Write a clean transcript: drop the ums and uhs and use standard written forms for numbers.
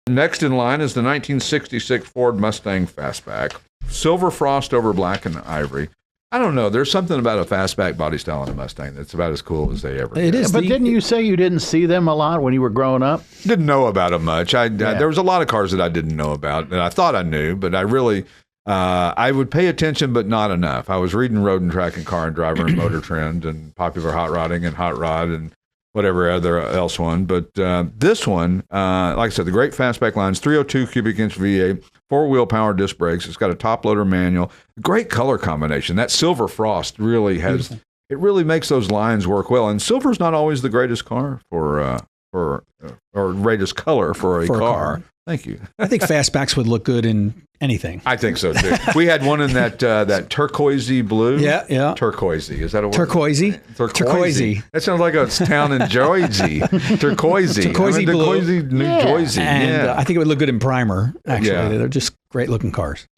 Next in line is the 1966 Ford Mustang Fastback. Silver frost over black and ivory. I don't know. There's something about a fastback body style in a Mustang that's about as cool as they ever get. It is. But didn't you say you didn't see them a lot when you were growing up? Didn't know about them much. There was a lot of cars that I didn't know about that I thought I knew, but I really, I would pay attention, but not enough. I was reading Road and Track and Car and Driver and Motor Trend and Popular Hot Rodding and Hot Rod and whatever other else one. But this one, like I said, the great fastback lines, 302 cubic inch V8, four-wheel power disc brakes. It's got a top-loader manual. Great color combination. That silver frost really has, it really makes those lines work well. And silver's not always the greatest car or greatest color for a car. Thank you. I think fastbacks would look good in anything. I think so too. We had one in that turquoisey blue. Yeah. Turquoisey. Is that a word? Turquoisey. That sounds like a town in Jersey. Turquoisey. Turquoisey blue. New Jersey. And I think it would look good in primer, actually. Yeah. They're just great looking cars.